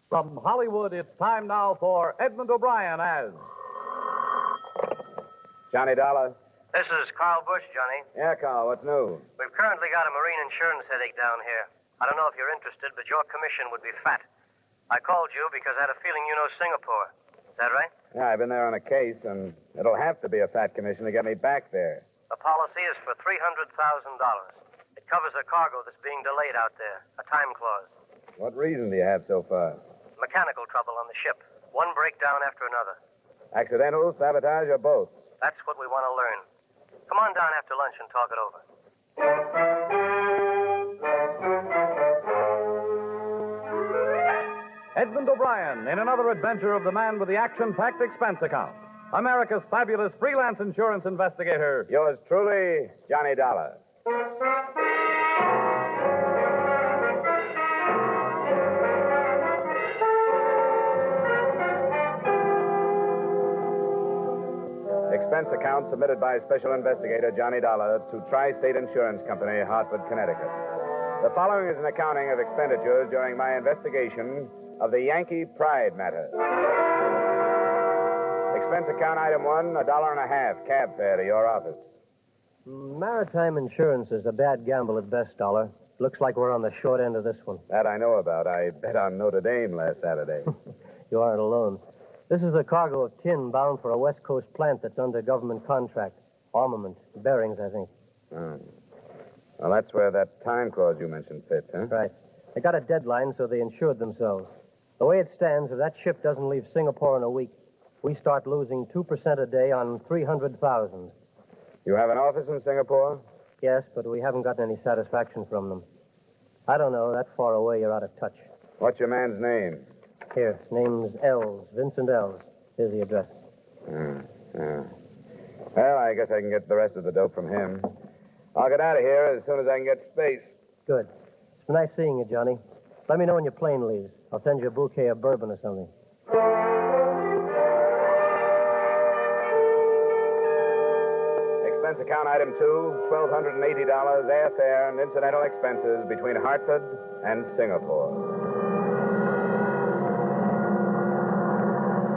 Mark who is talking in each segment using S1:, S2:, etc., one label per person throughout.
S1: From Hollywood, it's time now for Edmund O'Brien as
S2: Johnny Dollar.
S3: This is Carl Bush, Johnny.
S2: Yeah, Carl, what's new?
S3: We've currently got a marine insurance headache down here. I don't know if you're interested, but your commission would be fat. I called you because I had a feeling you know Singapore. Is that right?
S2: Yeah, I've been there on a case, and it'll have to be a fat commission to get me back there.
S3: The policy is for $300,000. It covers a cargo that's being delayed out there, a time clause.
S2: What reason do you have so far?
S3: Mechanical trouble on the ship. One breakdown after another.
S2: Accidental, sabotage, or both?
S3: That's what we want to learn. Come on down after lunch and talk it over.
S1: Edmund O'Brien in another adventure of the man with the action-packed expense account. America's fabulous freelance insurance investigator.
S2: Yours truly, Johnny Dollar. Expense account submitted by Special Investigator Johnny Dollar to Tri-State Insurance Company, Hartford, Connecticut. The following is an accounting of expenditures during my investigation of the Yankee Pride matter. Expense account item 1, $1.50 cab fare to your office.
S3: Maritime insurance is a bad gamble at best, Dollar. Looks like we're on the short end of this one.
S2: That I know about. I bet on Notre Dame last Saturday.
S3: You aren't alone. This is a cargo of tin bound for a West Coast plant that's under government contract. Armament. Bearings, I think.
S2: Oh. Well, that's where that time clause you mentioned fits, huh?
S3: Right. They got a deadline, so they insured themselves. The way it stands, if that ship doesn't leave Singapore in a week, we start losing 2% a day on 300,000.
S2: You have an office in Singapore?
S3: Yes, but we haven't gotten any satisfaction from them. I don't know. That far away, you're out of touch.
S2: What's your man's name?
S3: Here, name's Els, Vincent Els. Here's the address.
S2: Well, I guess I can get the rest of the dope from him. I'll get out of here as soon as I can get space.
S3: Good. It's been nice seeing you, Johnny. Let me know when your plane leaves. I'll send you a bouquet of bourbon or something.
S2: Expense account item 2, $1,280 airfare and incidental expenses between Hartford and Singapore.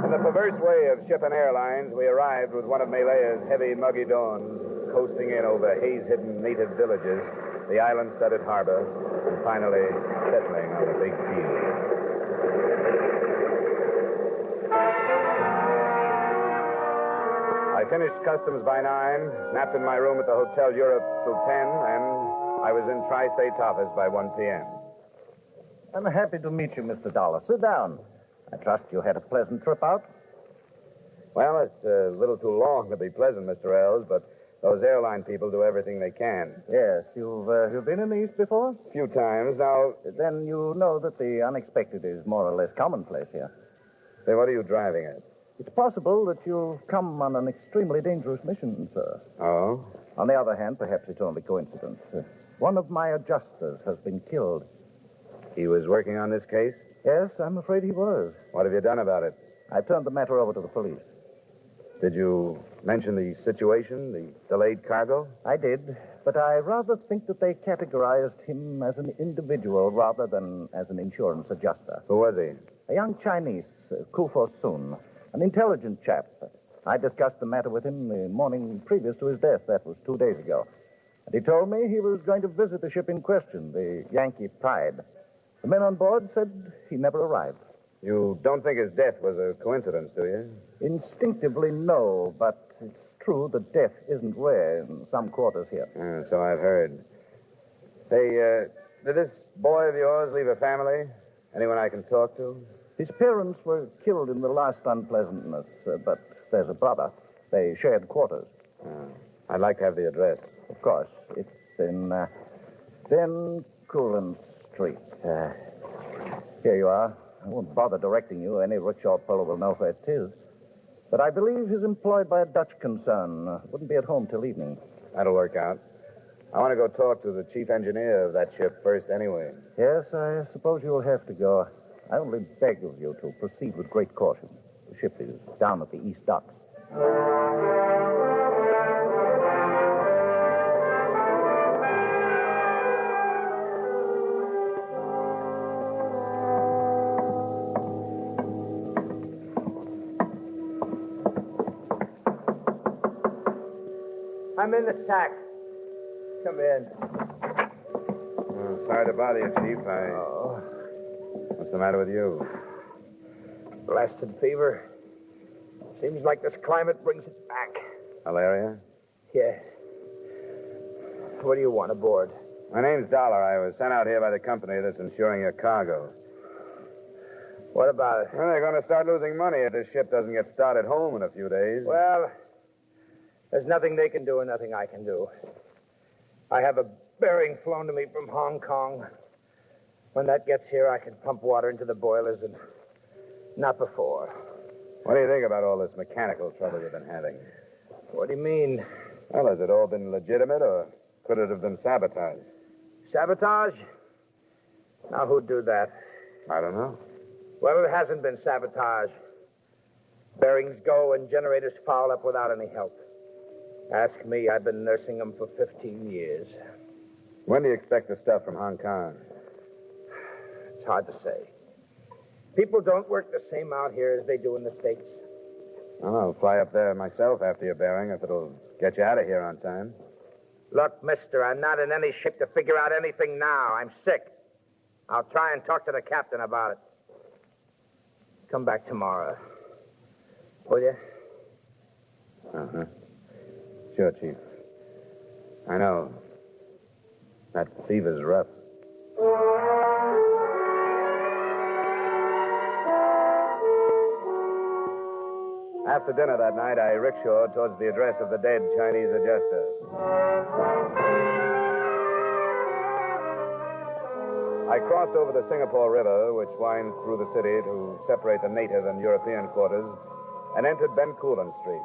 S2: In the perverse way of ship and airlines, we arrived with one of Malaya's heavy, muggy dawns, coasting in over haze-hidden native villages, the island-studded harbor, and finally settling on the big field. I finished customs by 9, napped in my room at the Hotel Europe till 10, and I was in Tri-State's office by 1 p.m.
S4: I'm happy to meet you, Mr. Dollar. Sit down. I trust you had a pleasant trip out?
S2: Well, it's a little too long to be pleasant, Mr. Ells, but those airline people do everything they can.
S4: Yes. You've been in the East before?
S2: A few times. Now,
S4: Then you know that the unexpected is more or less commonplace here.
S2: say, what are you driving at?
S4: It's possible that you've come on an extremely dangerous mission, sir.
S2: Oh?
S4: On the other hand, perhaps it's only coincidence. One of my adjusters has been killed.
S2: He was working on this case?
S4: Yes, I'm afraid he was.
S2: What have you done about it?
S4: I turned the matter over to the police.
S2: Did you mention the situation, the delayed cargo?
S4: I did, but I rather think that they categorized him as an individual rather than as an insurance adjuster.
S2: Who was he?
S4: A young Chinese, Kufo Sun, an intelligent chap. I discussed the matter with him the morning previous to his death. That was 2 days ago. And he told me he was going to visit the ship in question, the Yankee Pride. The men on board said he never arrived.
S2: You don't think his death was a coincidence, do you?
S4: Instinctively, no, but it's true that death isn't rare in some quarters here.
S2: So I've heard. Hey, did this boy of yours leave a family? Anyone I can talk to?
S4: His parents were killed in the last unpleasantness, but there's a brother. They shared quarters.
S2: I'd like to have the address.
S4: Of course. It's in 10 Cullen Street. Here you are. I won't bother directing you. Any rickshaw fellow will know where it is. But I believe he's employed by a Dutch concern. Wouldn't be at home till evening.
S2: That'll work out. I want to go talk to the chief engineer of that ship first anyway.
S4: Yes, I suppose you'll have to go. I only beg of you to proceed with great caution. The ship is down at the east docks.
S5: I'm in the sack. Come in.
S2: Oh, sorry to bother you, Chief. What's the matter with you?
S5: Blasted fever. Seems like this climate brings it back.
S2: Malaria?
S5: Yes. What do you want aboard?
S2: My name's Dollar. I was sent out here by the company that's insuring your cargo.
S5: What about it?
S2: Well, they're going to start losing money if this ship doesn't get started home in a few days.
S5: Well, there's nothing they can do and nothing I can do. I have a bearing flown to me from Hong Kong. When that gets here, I can pump water into the boilers and not before.
S2: What do you think about all this mechanical trouble you've been having?
S5: What do you mean?
S2: Well, has it all been legitimate, or could it have been sabotage?
S5: Sabotage? Now, who'd do that?
S2: I don't know.
S5: Well, it hasn't been sabotage. Bearings go and generators foul up without any help. Ask me, I've been nursing them for 15 years.
S2: When do you expect the stuff from Hong Kong?
S5: It's hard to say. People don't work the same out here as they do in the States.
S2: Well, I'll fly up there myself after your bearing if it'll get you out of here on time.
S5: Look, mister, I'm not in any ship to figure out anything now. I'm sick. I'll try and talk to the captain about it. Come back tomorrow. Will you?
S2: Uh-huh. Sure, Chief. I know. That fever's rough. After dinner that night, I rickshawed towards the address of the dead Chinese adjuster. I crossed over the Singapore River, which winds through the city to separate the native and European quarters, and entered Bencoolen Street.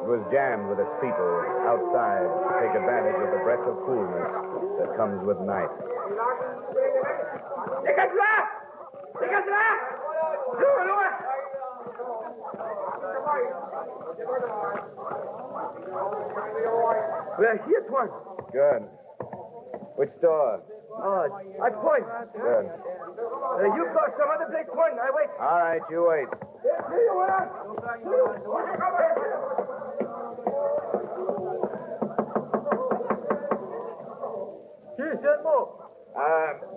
S2: It was jammed with its people outside to take advantage of the breath of coolness that comes with night.
S5: Well, here's one.
S2: Good. Which door?
S5: I point.
S2: Good.
S5: You go some other place point. I wait.
S2: All right, you wait.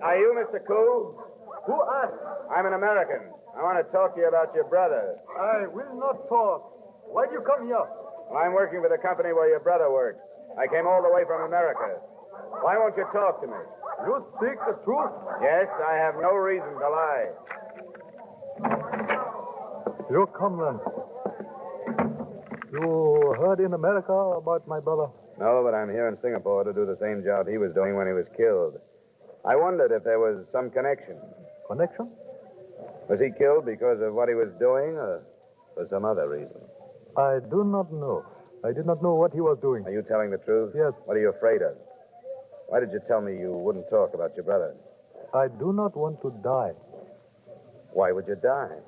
S2: Are you Mr. Koo?
S5: Who asked?
S2: I'm an American. I want to talk to you about your brother.
S5: I will not talk. Why'd you come here?
S2: Well, I'm working for the company where your brother works. I came all the way from America. Why won't you talk to me?
S5: You speak the truth.
S2: Yes, I have no reason to lie.
S5: You come then. You heard in America about my brother?
S2: No, but I'm here in Singapore to do the same job he was doing when he was killed. I wondered if there was some connection.
S5: Connection?
S2: Was he killed because of what he was doing or for some other reason?
S5: I do not know. I did not know what he was doing.
S2: Are you telling the truth?
S5: Yes.
S2: What are you afraid of? Why did you tell me you wouldn't talk about your brother?
S5: I do not want to die.
S2: Why would you die?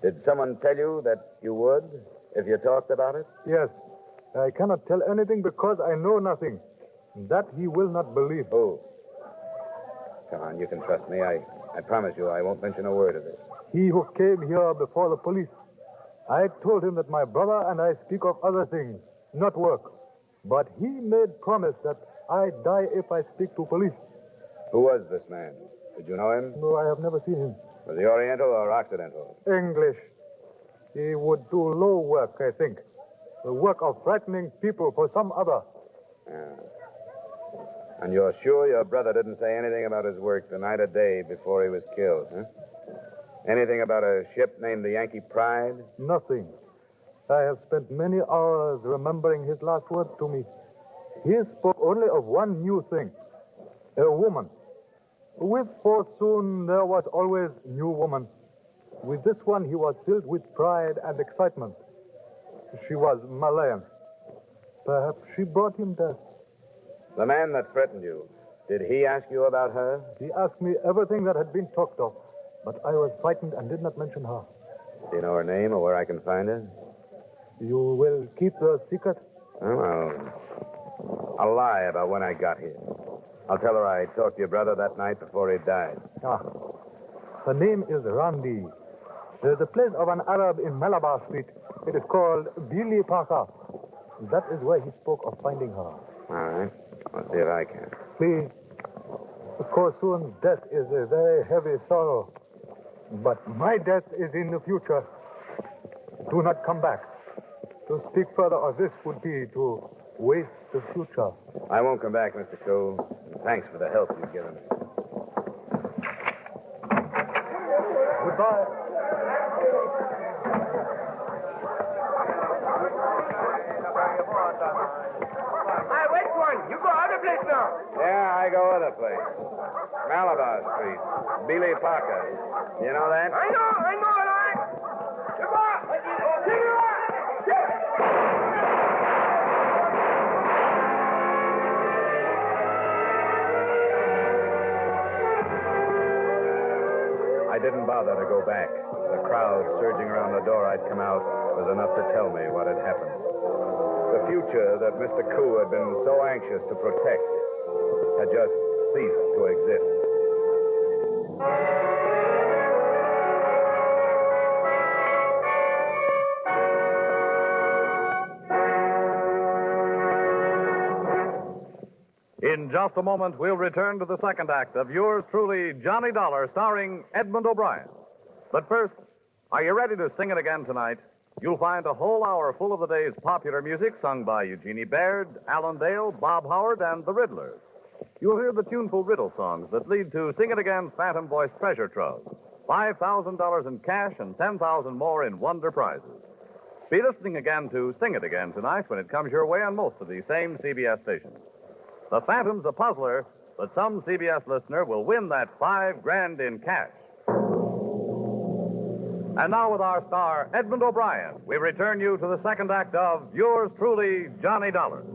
S2: Did someone tell you that you would if you talked about it?
S5: Yes. I cannot tell anything because I know nothing. That he will not believe.
S2: Who? Come on, you can trust me. I promise you I won't mention a word of this.
S5: He who came here before the police. I told him that my brother and I speak of other things, not work. But he made promise that I die if I speak to police.
S2: Who was this man? Did you know him?
S5: No, I have never seen him.
S2: Was he Oriental or Occidental?
S5: English. He would do low work, I think. The work of frightening people for some other.
S2: Yeah. And you're sure your brother didn't say anything about his work the night or day before he was killed, huh? Anything about a ship named the Yankee Pride?
S5: Nothing. I have spent many hours remembering his last words to me. He spoke only of one new thing. A woman. With Fortune, there was always new woman. With this one, he was filled with pride and excitement. She was Malayan. Perhaps she brought him death.
S2: The man that threatened you, did he ask you about her?
S5: He asked me everything that had been talked of, but I was frightened and did not mention her.
S2: Do you know her name or where I can find her?
S5: You will keep the secret?
S2: Oh, I'll lie about when I got here. I'll tell her I talked to your brother that night before he died.
S5: Her name is Randi. There's a place of an Arab in Malabar Street. It is called Billy Parker. That is where he spoke of finding her.
S2: All right. I'll see if I can.
S5: Please, Korsun's death is a very heavy sorrow. But my death is in the future. Do not come back. To speak further of this would be to waste the future.
S2: I won't come back, Mr. Koo. Thanks for the help you've given me.
S5: Goodbye.
S6: Hey, wait one. You go other place now.
S2: Yeah, I go other place. Malabar Street. Billy Parker. You know that?
S6: I know, all right. Come on.
S2: I didn't bother to go back. The crowd surging around the door I'd come out was enough to tell me what had happened. The future that Mr. Koo had been so anxious to protect had just ceased to exist.
S1: In just a moment, we'll return to the second act of yours truly, Johnny Dollar, starring Edmund O'Brien. But first, are you ready to sing it again tonight? You'll find a whole hour full of the day's popular music sung by Eugenie Baird, Alan Dale, Bob Howard, and the Riddlers. You'll hear the tuneful riddle songs that lead to Sing It Again's Phantom Voice Treasure Trove, $5,000 in cash and $10,000 more in wonder prizes. Be listening again to Sing It Again tonight when it comes your way on most of these same CBS stations. The Phantom's a puzzler, but some CBS listener will win that $5,000 in cash. And now with our star, Edmund O'Brien, we return you to the second act of yours truly, Johnny Dollar.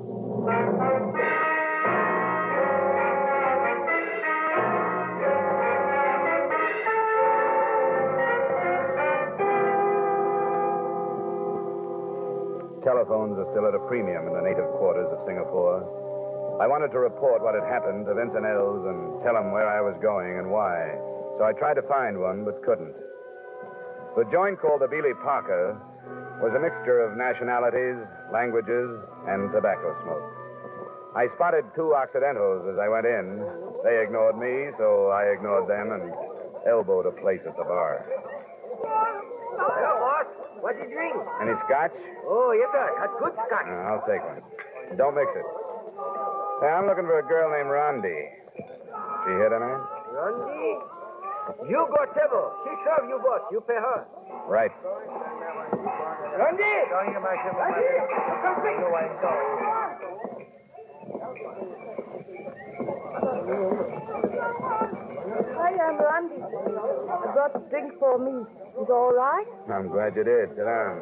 S2: Telephones are still at a premium in the native quarters of Singapore. I wanted to report what had happened to Vincent Ells and tell him where I was going and why. So I tried to find one, but couldn't. The joint called the Billy Parker was a mixture of nationalities, languages, and tobacco smoke. I spotted two Occidentals as I went in. They ignored me, so I ignored them and elbowed a place at the bar.
S6: Hello, boss. What do you drink?
S2: Any scotch?
S6: Oh, yes, sir. That's good scotch.
S2: I'll take one. Don't mix it. Hey, I'm looking for a girl named Rondi. She here tonight?
S6: Randy, you go table. She serve you, boss. You pay her.
S2: Right.
S6: Randy! Randy, come quick.
S7: Hi, I'm Randy. I brought a drink for me. Is it all right?
S2: I'm glad you did. Sit down.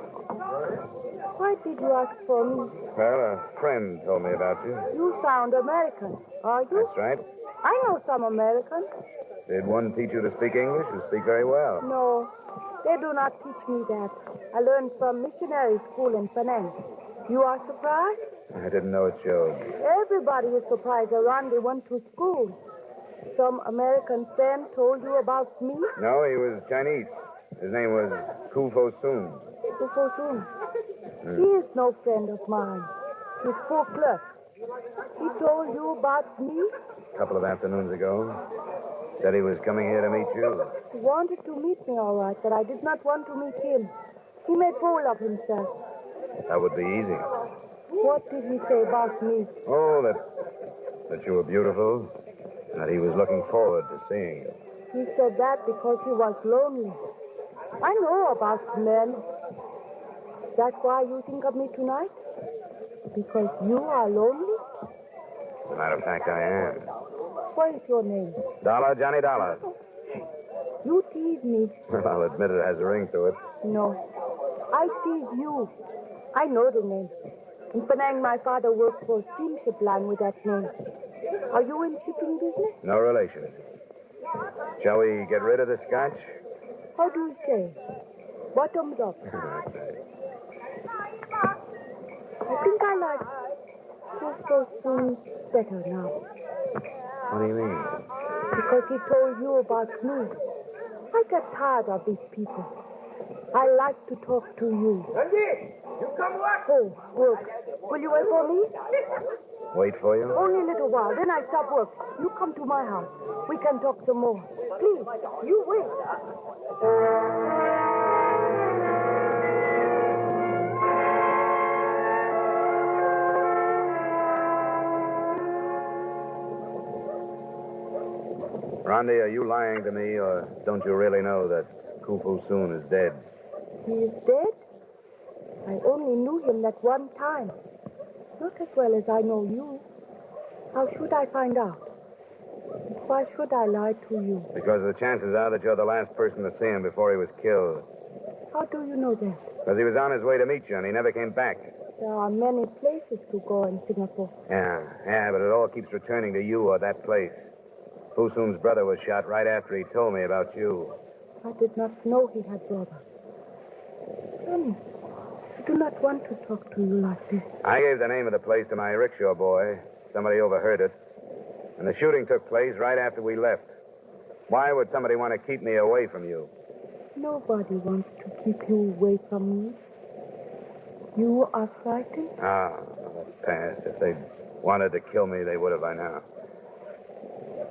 S7: Why did you ask for me?
S2: Well, a friend told me about you.
S7: You sound American, are you?
S2: That's right.
S7: I know some Americans.
S2: Did one teach you to speak English? You speak very well.
S7: No, they do not teach me that. I learned from missionary school in Penang. You are surprised?
S2: I didn't know it showed.
S7: Everybody is surprised that Randy went to school. Some American friend told you about me?
S2: No, he was Chinese. His name was Ku Fo Soon.
S7: Before soon. He is no friend of mine. He's poor clerk. He told you about me?
S2: A couple of afternoons ago. Said he was coming here to meet you.
S7: He wanted to meet me, all right, but I did not want to meet him. He made fool of himself.
S2: That would be easy.
S7: What did he say about me?
S2: Oh, that you were beautiful, and that he was looking forward to seeing you.
S7: He said that because he was lonely. I know about men. That's why you think of me tonight? Because you are lonely?
S2: As a matter of fact, I am.
S7: What is your name?
S2: Dollar, Johnny Dollar.
S7: You tease me.
S2: Well, I'll admit it has a ring to it.
S7: No. I tease you. I know the name. In Penang, my father worked for a steamship line with that name. Are you in shipping business?
S2: No relation. Shall we get rid of the scotch?
S7: How do you say? Bottoms up. I think I like so soon better now.
S2: What do you mean?
S7: Because he told you about me. I got tired of these people. I like to talk to you.
S6: Yankee, you come what?
S7: Oh, work. Will you wait for me?
S2: Wait for you?
S7: Only a little while, then I stop work. You come to my house. We can talk some more. Please, you wait.
S2: Rondi, are you lying to me, or don't you really know that Khufu Soon is dead?
S7: He is dead? I only knew him that one time. Not as well as I know you. How should I find out? Why should I lie to you?
S2: Because the chances are that you're the last person to see him before he was killed.
S7: How do you know that?
S2: Because he was on his way to meet you, and he never came back.
S7: There are many places to go in Singapore.
S2: Yeah, but it all keeps returning to you or that place. Fusoon's brother was shot right after he told me about you.
S7: I did not know he had brother. Sonny, I do not want to talk to you like this.
S2: I gave the name of the place to my rickshaw boy. Somebody overheard it. And the shooting took place right after we left. Why would somebody want to keep me away from you?
S7: Nobody wants to keep you away from me. You are frightened?
S2: That's past. If they'd wanted to kill me, they would have by now.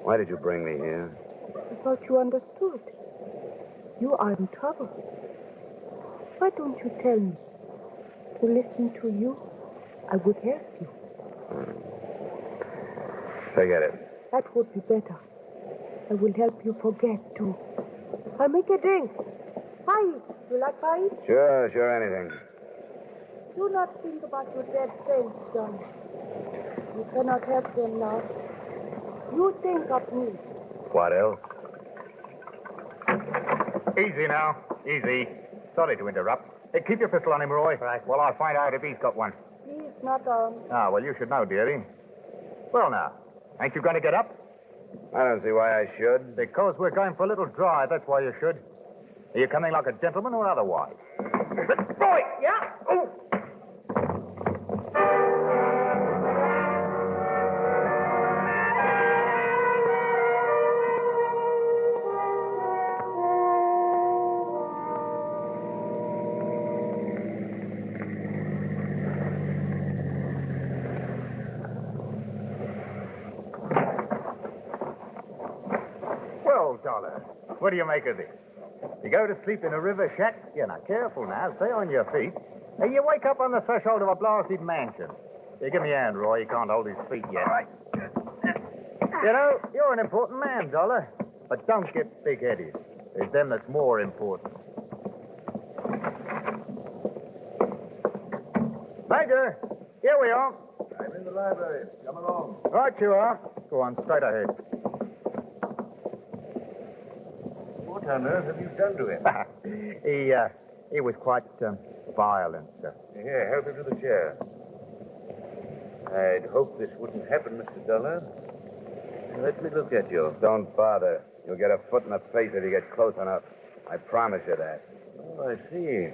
S2: Why did you bring me here?
S7: I thought you understood. You are in trouble. Why don't you tell me? To listen to you, I would help you.
S2: Forget it.
S7: That would be better. I will help you forget, too. I'll make a drink. Pie. You like pie?
S2: Sure, anything.
S7: Do not think about your dead friends, John. You cannot help them now. You think of me.
S2: What else?
S8: Easy now. Easy. Sorry to interrupt. Hey, keep your pistol on him, Roy. Right. Well, I'll find out if he's got one.
S7: He's not on.
S8: Ah, well, you should know, dearie. Well, now, ain't you going to get up?
S2: I don't see why I should.
S8: Because we're going for a little drive, that's why you should. Are you coming like a gentleman or otherwise?
S6: Boy, yeah? Oh.
S8: Well, Dollar, what do you make of this? You go to sleep in a river shack? You're not careful now. Stay on your feet. And you wake up on the threshold of a blasted mansion. Here, give me a hand, Roy. He can't hold his feet yet.
S6: All right.
S8: You know, you're an important man, Dollar. But don't get big-headed. There's them that's more important. Major, here we are.
S4: I'm in the library. Come along.
S8: Right you are. Go on, straight ahead.
S4: What on earth have you done to him?
S8: He was quite violent, sir.
S4: Here, help him to the chair. I'd hoped this wouldn't happen, Mr. Dollar. Let me look at you.
S2: Don't bother. You'll get a foot in the face if you get close enough. I promise you that.
S4: Oh, I see.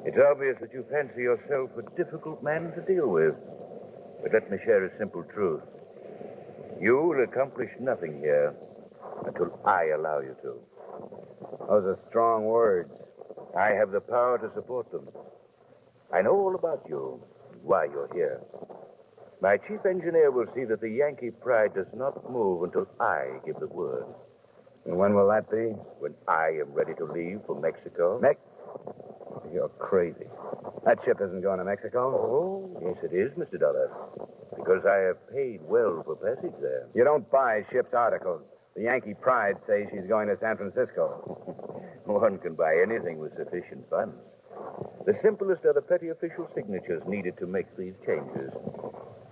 S4: It's obvious that you fancy yourself a difficult man to deal with. But let me share a simple truth. You will accomplish nothing here until I allow you to.
S2: Those are strong words.
S4: I have the power to support them. I know all about you, why you're here. My chief engineer will see that the Yankee pride does not move until I give the word.
S2: And when will that be?
S4: When I am ready to leave for Mexico.
S2: You're crazy. That ship isn't going to Mexico.
S4: Oh, yes, it is, Mr. Dollar. Because I have paid well for passage there.
S2: You don't buy ship's articles. The Yankee pride says she's going to San Francisco.
S4: One can buy anything with sufficient funds. The simplest are the petty official signatures needed to make these changes.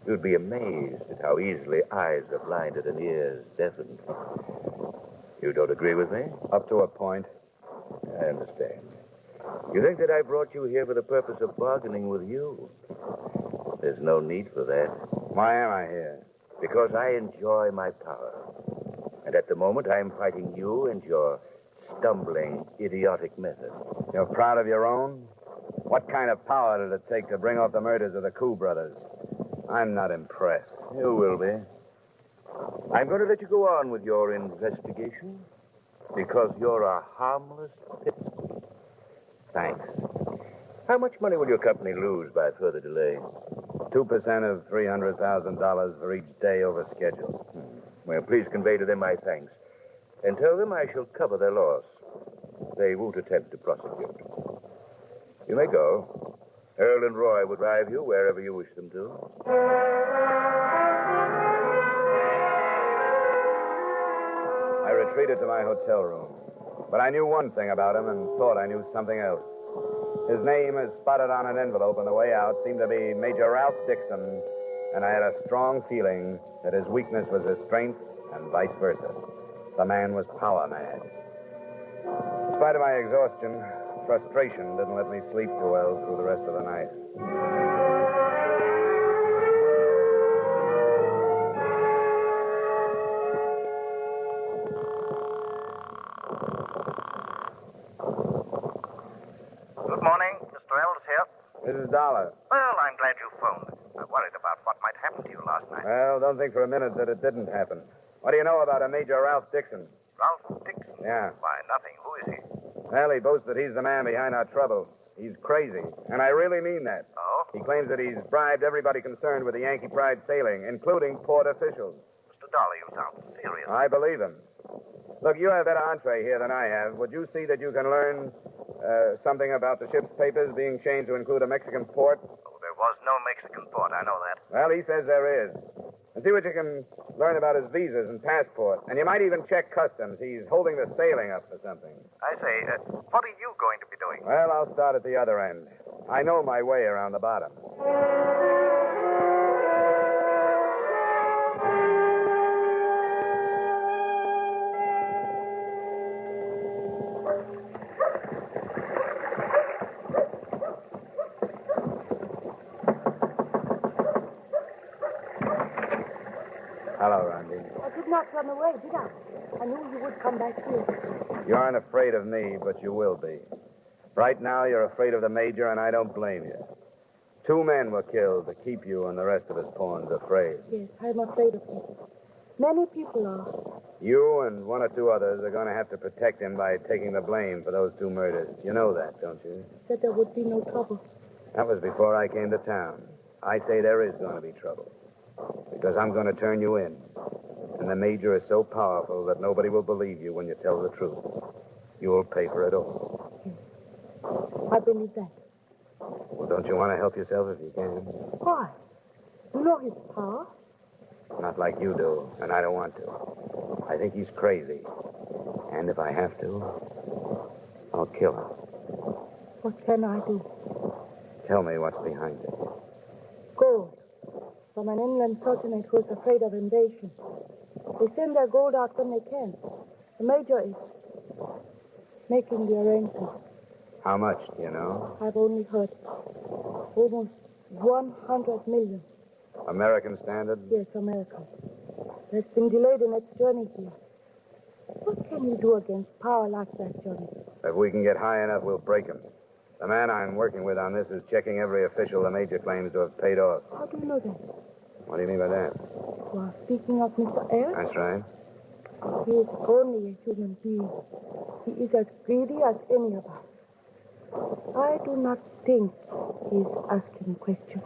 S4: You'd be amazed at how easily eyes are blinded and ears deafened. You don't agree with me?
S2: Up to a point.
S4: I understand. You think that I brought you here for the purpose of bargaining with you? There's no need for that.
S2: Why am I here?
S4: Because I enjoy my power. And at the moment, I'm fighting you and your stumbling, idiotic methods.
S2: You're proud of your own? What kind of power did it take to bring off the murders of the Koo brothers? I'm not impressed.
S4: You will be. I'm going to let you go on with your investigation because you're a harmless pipsqueak.
S2: Thanks.
S9: How much money will your company lose by further delay?
S2: 2% of $300,000 for each day over schedule.
S9: Well, please convey to them my thanks. And tell them I shall cover their loss. They won't attempt to prosecute. You may go. Earl and Roy will drive you wherever you wish them to.
S2: I retreated to my hotel room. But I knew one thing about him and thought I knew something else. His name, as spotted on an envelope on the way out, seemed to be Major Ralph Dixon, and I had a strong feeling that his weakness was his strength and vice versa. The man was power mad. In spite of my exhaustion, frustration didn't let me sleep too well through the rest of the night.
S10: Good morning. Mr. Ells here.
S2: This is Dollar.
S10: Well, I'm glad you phoned. I worried about what might happen to you last night.
S2: Well, don't think for a minute that it didn't happen. What do you know about a Major Ralph Dixon?
S10: Ralph Dixon?
S2: Yeah.
S10: Why, nothing. Who is he?
S2: Well, he boasts that he's the man behind our trouble. He's crazy, and I really mean that.
S10: Oh?
S2: He claims that he's bribed everybody concerned with the Yankee Pride sailing, including port officials.
S10: Mr. Dollar, you sound serious.
S2: I believe him. Look, you have better entree here than I have. Would you see that you can learn something about the ship's papers being changed to include a Mexican port?
S10: Oh, there was no Mexican port. I know that.
S2: Well, he says there is. And see what you can learn about his visas and passport. And you might even check customs. He's holding the sailing up for something.
S10: I say, what are you going to be doing?
S2: Well, I'll start at the other end. I know my way around the bottom. Hello, Randy.
S7: I did not run away, did I? I knew you would come back here.
S2: You aren't afraid of me, but you will be. Right now, you're afraid of the Major, and I don't blame you. 2 men were killed to keep you and the rest of his pawns afraid.
S7: Yes, I'm afraid of him. Many people are.
S2: You and 1 or 2 others are going to have to protect him by taking the blame for those 2 murders. You know that, don't you?
S7: Said there would be no trouble.
S2: That was before I came to town. I say there is going to be trouble. Because I'm going to turn you in. And the Major is so powerful that nobody will believe you when you tell the truth. You'll pay for it all.
S7: I believe that.
S2: Well, don't you want to help yourself if you can?
S7: Why? You know his power.
S2: Not like you do, and I don't want to. I think he's crazy. And if I have to, I'll kill him.
S7: What can I do?
S2: Tell me what's behind it.
S7: Gold. From an inland sultanate who is afraid of invasion. They send their gold out when they can. The Major is making the arrangements.
S2: How much, do you know?
S7: I've only heard almost 100 million.
S2: American standard?
S7: Yes, American. It's been delayed in its journey here. What can you do against power like that, Johnny?
S2: If we can get high enough, we'll break him. The man I'm working with on this is checking every official the Major claims to have paid off.
S7: How do you know that?
S2: What do you mean by that?
S7: You are speaking of Mr. Eyre?
S2: That's right.
S7: He is only a human being. He is as greedy as any of us. I do not think he is asking questions.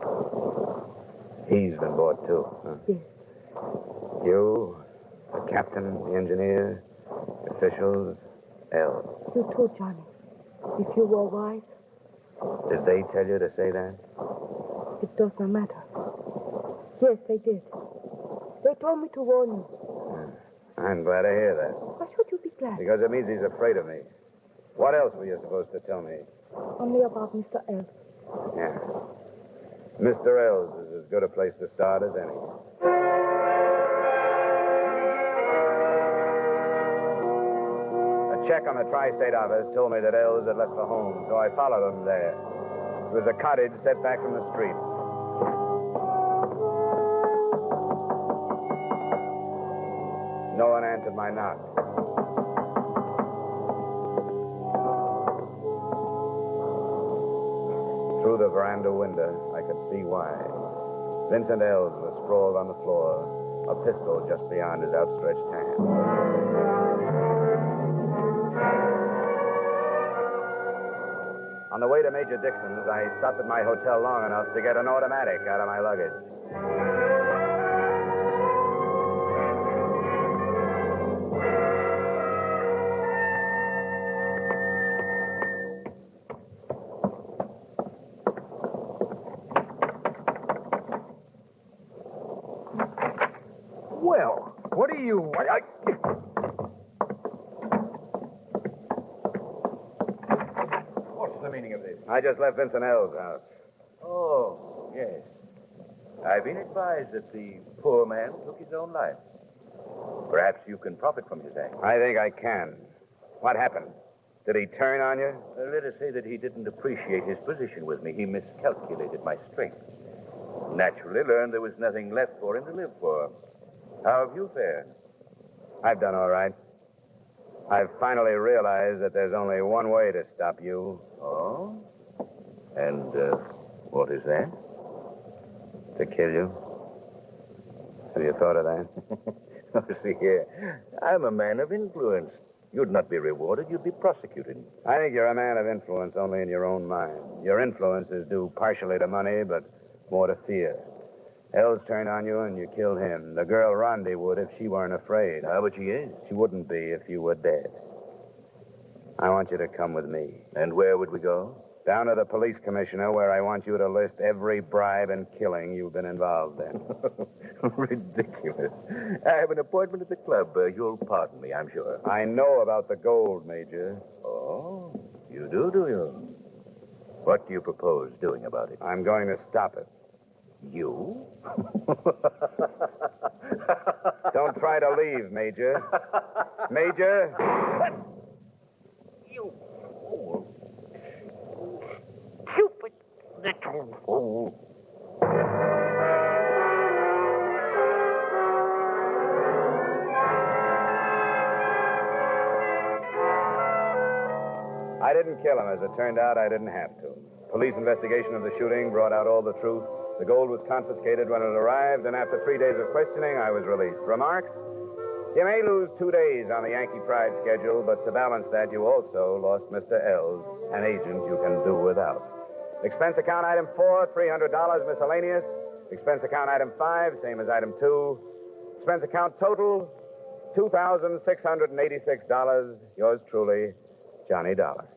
S2: He's been bought, too, huh?
S7: Yes.
S2: You, the captain, the engineer, the officials, else.
S7: You too, Johnny. If you were wise,
S2: Did they tell you to say that?
S7: it does not matter. Yes, they did. They told me to warn you.
S2: I'm glad to hear that.
S7: Why should you be glad?
S2: Because it means he's afraid of me. What else were you supposed to tell me?
S7: Only about Mr. Elf.
S2: Yeah. Mr. Ells is as good a place to start as any. A check on the tri-state office told me that Ells had left for home, so I followed him there. It was a cottage set back from the street. No one answered my knock. Through the veranda window, I could see why. Vincent Ells was sprawled on the floor, a pistol just beyond his outstretched hand. On the way to Major Dixon's, I stopped at my hotel long enough to get an automatic out of my luggage.
S8: Well, what are you... What's the meaning of this?
S2: I just left Vincent L's house.
S9: Oh, yes. I've been advised that the poor man took his own life. Perhaps you can profit from his act.
S2: I think I can. What happened? Did he turn on you?
S9: Let us say that he didn't appreciate his position with me. He miscalculated my strength. Naturally learned there was nothing left for him to live for. How have you fared?
S2: I've done all right. I've finally realized that there's only one way to stop you.
S9: Oh? And what is that?
S2: To kill you. Have you thought of that?
S9: Oh, see here. I'm a man of influence. You'd not be rewarded. You'd be prosecuted.
S2: I think you're a man of influence only in your own mind. Your influence is due partially to money, but more to fear. Ells turned on you and you killed him. The girl Rondi would if she weren't afraid.
S9: Ah, but she is.
S2: She wouldn't be if you were dead. I want you to come with me.
S9: And where would we go?
S2: Down to the police commissioner, where I want you to list every bribe and killing you've been involved in.
S9: Ridiculous. I have an appointment at the club. You'll pardon me, I'm sure.
S2: I know about the gold, Major.
S9: Oh, you do you? What do you propose doing about it?
S2: I'm going to stop it.
S9: You?
S2: Don't try to leave, Major. Major?
S10: You fool. Stupid little fool.
S2: I didn't kill him. As it turned out, I didn't have to. Police investigation of the shooting brought out all the truth. The gold was confiscated when it arrived, and after 3 days of questioning, I was released. Remarks? You may lose 2 days on the Yankee Pride schedule, but to balance that, you also lost Mr. Ells, an agent you can do without. Expense account item 4, $300 miscellaneous. Expense account item 5, same as item 2. Expense account total, $2,686. Yours truly, Johnny Dollar.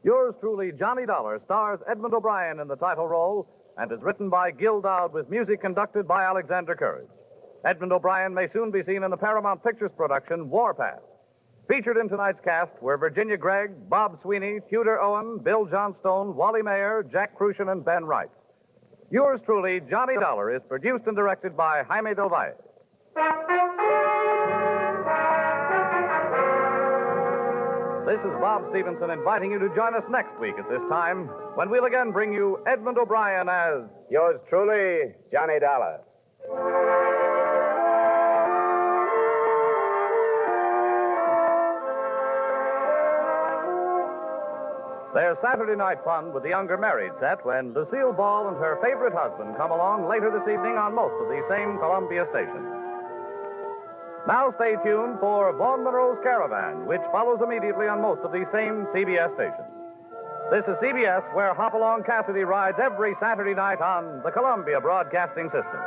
S1: Yours truly, Johnny Dollar, stars Edmund O'Brien in the title role and is written by Gil Dowd with music conducted by Alexander Courage. Edmund O'Brien may soon be seen in the Paramount Pictures production Warpath. Featured in tonight's cast were Virginia Gregg, Bob Sweeney, Tudor Owen, Bill Johnstone, Wally Mayer, Jack Crucian, and Ben Wright. Yours truly, Johnny Dollar, is produced and directed by Jaime Del Valle. This is Bob Stevenson inviting you to join us next week at this time when we'll again bring you Edmund O'Brien as
S2: Yours truly, Johnny Dollar.
S1: their Saturday night fun with the younger married set when Lucille Ball and her favorite husband come along later this evening on most of these same Columbia stations. Now stay tuned for Vaughn Monroe's Caravan, which follows immediately on most of these same CBS stations. This is CBS, where Hopalong Cassidy rides every Saturday night on the Columbia Broadcasting System.